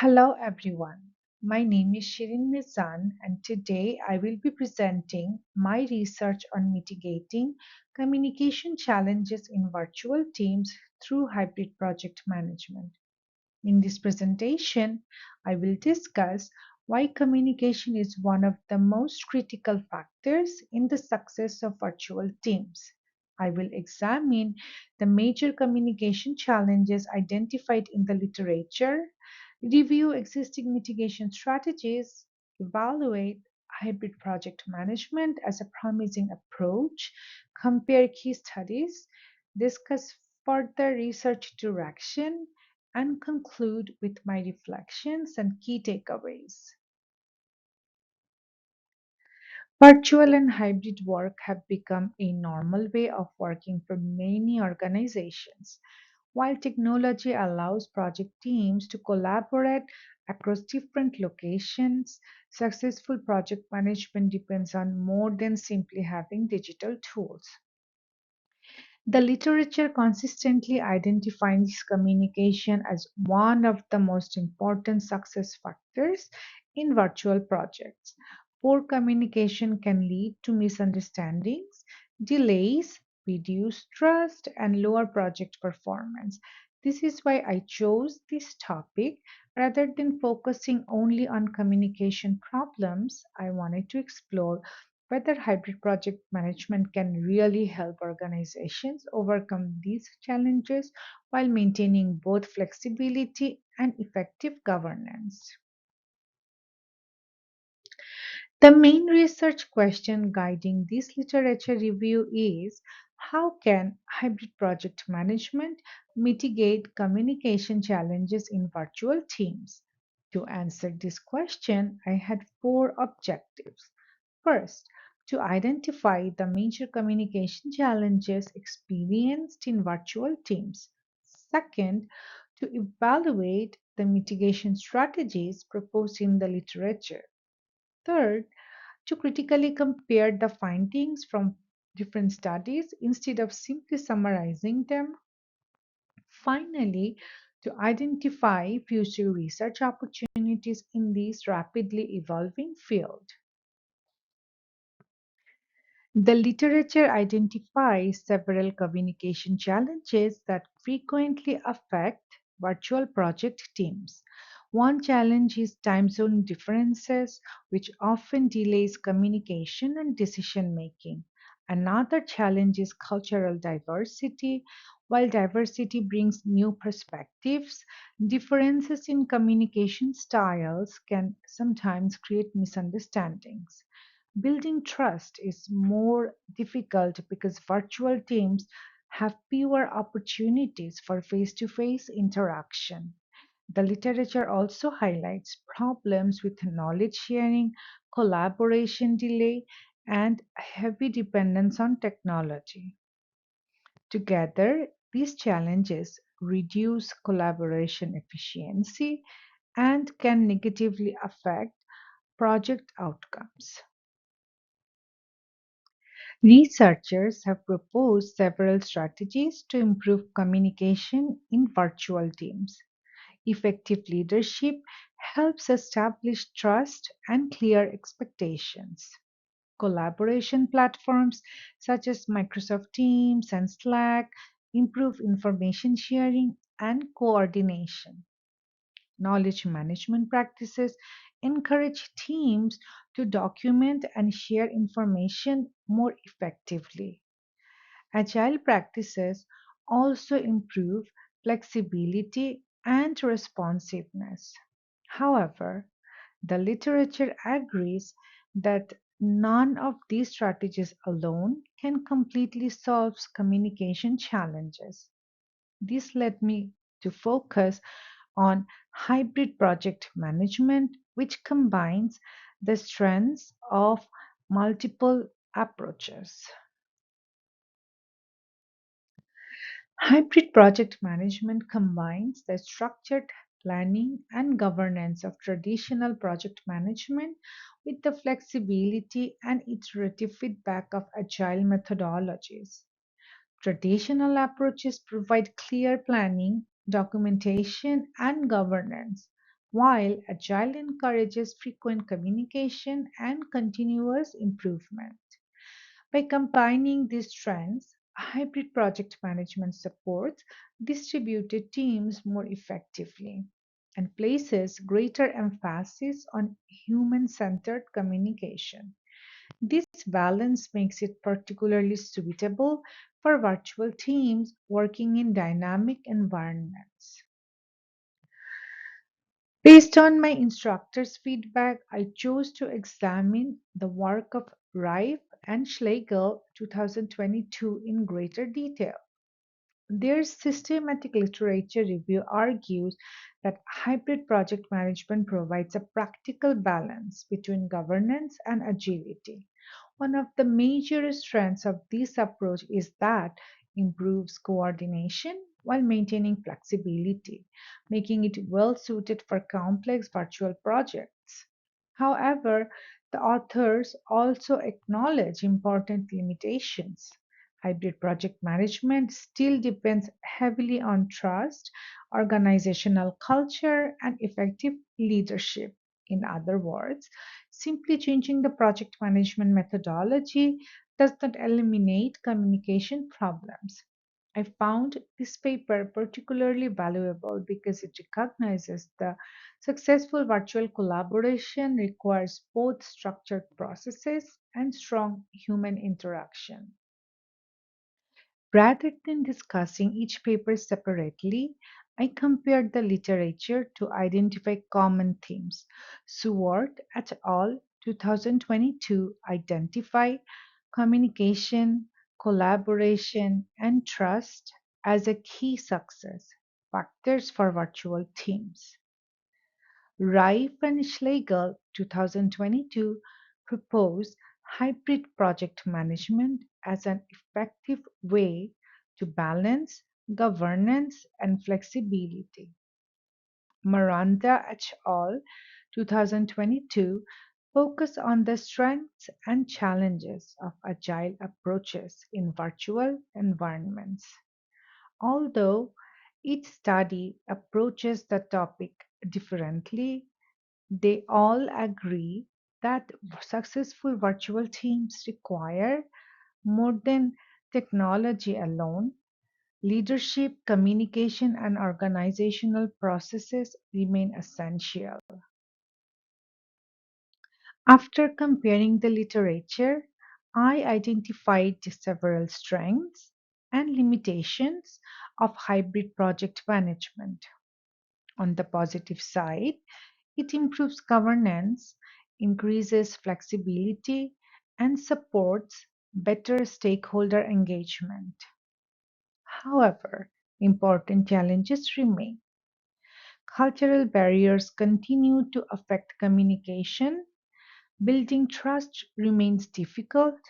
Hello everyone. My name is Shirin Mizan and today I will be presenting my research on mitigating communication challenges in virtual teams through hybrid project management. In this presentation, I will discuss why communication is one of the most critical factors in the success of virtual teams. I will examine the major communication challenges identified in the literature, review existing mitigation strategies, evaluate hybrid project management as a promising approach, compare key studies, discuss further research direction, and conclude with my reflections and key takeaways. Virtual and hybrid work have become a normal way of working for many organizations. While technology allows project teams to collaborate across different locations, successful project management depends on more than simply having digital tools. The literature consistently identifies communication as one of the most important success factors in virtual projects. Poor communication can lead to misunderstandings, delays, reduced trust, and lower project performance. This is why I chose this topic rather than focusing only on communication problems. I wanted to explore whether hybrid project management can really help organizations overcome these challenges while maintaining both flexibility and effective governance. The main research question guiding this literature review is how can hybrid project management mitigate communication challenges in virtual teams? To answer this question, I had four objectives. First, to identify the major communication challenges experienced in virtual teams. Second, to evaluate the mitigation strategies proposed in the literature. Third, to critically compare the findings from different studies instead of simply summarizing them. Finally, to identify future research opportunities in this rapidly evolving field. The literature identifies several communication challenges that frequently affect virtual project teams. One challenge is time zone differences, which often delays communication and decision making. Another challenge is cultural diversity. While diversity brings new perspectives, differences in communication styles can sometimes create misunderstandings. Building trust is more difficult because virtual teams have fewer opportunities for face to face interaction. The literature also highlights problems with knowledge sharing, collaboration delay, and heavy dependence on technology. Together, these challenges reduce collaboration efficiency and can negatively affect project outcomes. Researchers have proposed several strategies to improve communication in virtual teams. Effective leadership helps establish trust and clear expectations. Collaboration platforms such as Microsoft Teams and Slack improve information sharing and coordination. Knowledge management practices encourage teams to document and share information more effectively. Agile practices also improve flexibility and responsiveness. However, the literature agrees that none of these strategies alone can completely solve communication challenges. This led me to focus on hybrid project management, which combines the strengths of multiple approaches. Hybrid project management combines the structured planning and governance of traditional project management with the flexibility and iterative feedback of agile methodologies. Traditional approaches provide clear planning, documentation, and governance, while Agile encourages frequent communication and continuous improvement. By combining these trends, hybrid project management supports distributed teams more effectively and places greater emphasis on human centered communication. This balance makes it particularly suitable for virtual teams working in dynamic environments. Based on my instructor's feedback, I chose to examine the work of Rife and Schlegel 2022 in greater detail. Their systematic literature review argues that hybrid project management provides a practical balance between governance and agility. One of the major strengths of this approach is that improves coordination while maintaining flexibility, making it well suited for complex virtual projects. However, the authors also acknowledge important limitations. Hybrid project management still depends heavily on trust, organizational culture, and effective leadership. In other words, simply changing the project management methodology does not eliminate communication problems. I found this paper particularly valuable because it recognizes the successful virtual collaboration requires both structured processes and strong human interaction. Rather than discussing each paper separately, I compared the literature to identify common themes. Seward et al. 2022 identify communication, collaboration, and trust as a key success factors for virtual teams. Rife and Schlegel 2022 propose hybrid project management as an effective way to balance governance and flexibility. Miranda et al. 2022 focus on the strengths and challenges of agile approaches in virtual environments. Although each study approaches the topic differently, they all agree that successful virtual teams require more than technology alone. Leadership, communication, and organizational processes remain essential. After comparing the literature, I identified several strengths and limitations of hybrid project management. On the positive side, it improves governance, increases flexibility, and supports better stakeholder engagement. However, important challenges remain. Cultural barriers continue to affect communication, building trust remains difficult,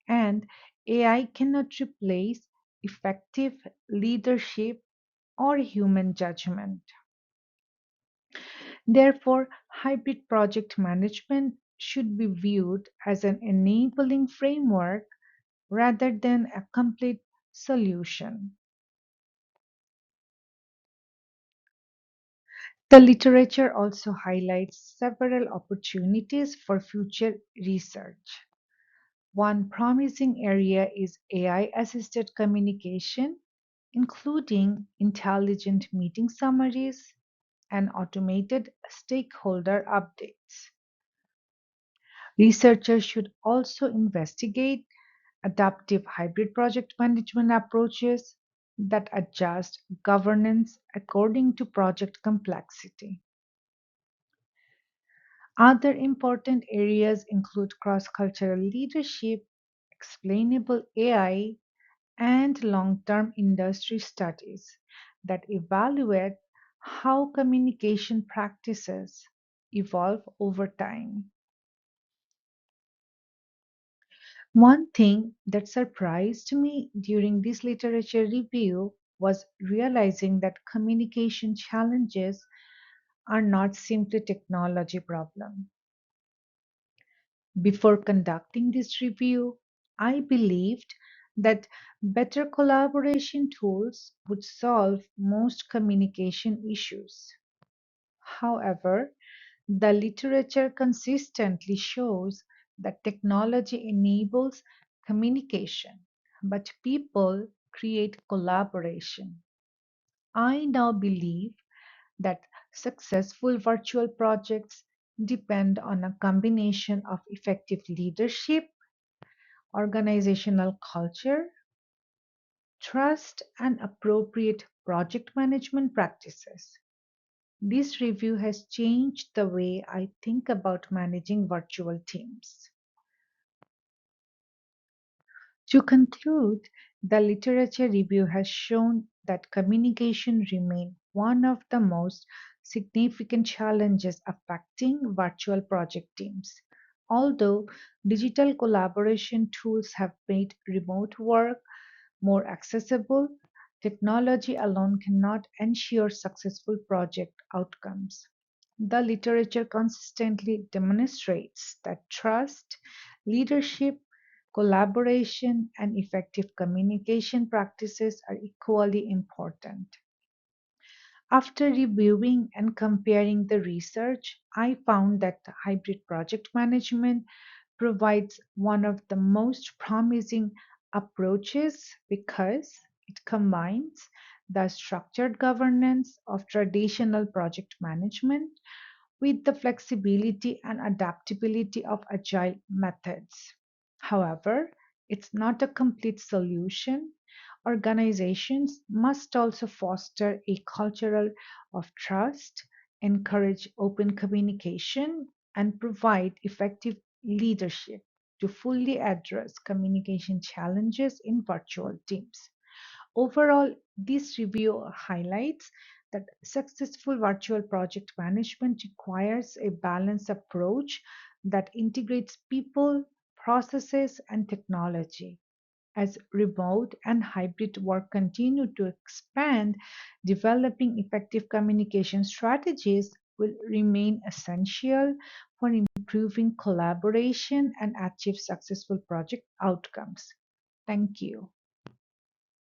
and AI cannot replace effective leadership or human judgment. Therefore, hybrid project management should be viewed as an enabling framework rather than a complete solution. The literature also highlights several opportunities for future research. One promising area is AI assisted communication, including intelligent meeting summaries and automated stakeholder updates. Researchers should also investigate adaptive hybrid project management approaches that adjust governance according to project complexity. Other important areas include cross cultural leadership, explainable AI, and long term industry studies that evaluate how communication practices evolve over time. One thing that surprised me during this literature review was realizing that communication challenges are not simply technology problem. Before conducting this review, I believed that better collaboration tools would solve most communication issues. However, the literature consistently shows that technology enables communication, but people create collaboration. I now believe that successful virtual projects depend on a combination of effective leadership, organizational culture, trust, and appropriate project management practices. This review has changed the way I think about managing virtual teams. To conclude, the literature review has shown that communication remains one of the most significant challenges affecting virtual project teams. Although digital collaboration tools have made remote work more accessible, technology alone cannot ensure successful project outcomes. The literature consistently demonstrates that trust, leadership, collaboration, and effective communication practices are equally important. After reviewing and comparing the research, I found that hybrid project management provides one of the most promising approaches because it combines the structured governance of traditional project management with the flexibility and adaptability of agile methods. However, it's not a complete solution. Organizations must also foster a culture of trust, encourage open communication, and provide effective leadership to fully address communication challenges in virtual teams. Overall, this review highlights that successful virtual project management requires a balanced approach that integrates people, processes, and technology. As remote and hybrid work continue to expand, developing effective communication strategies will remain essential for improving collaboration and achieve successful project outcomes. Thank you.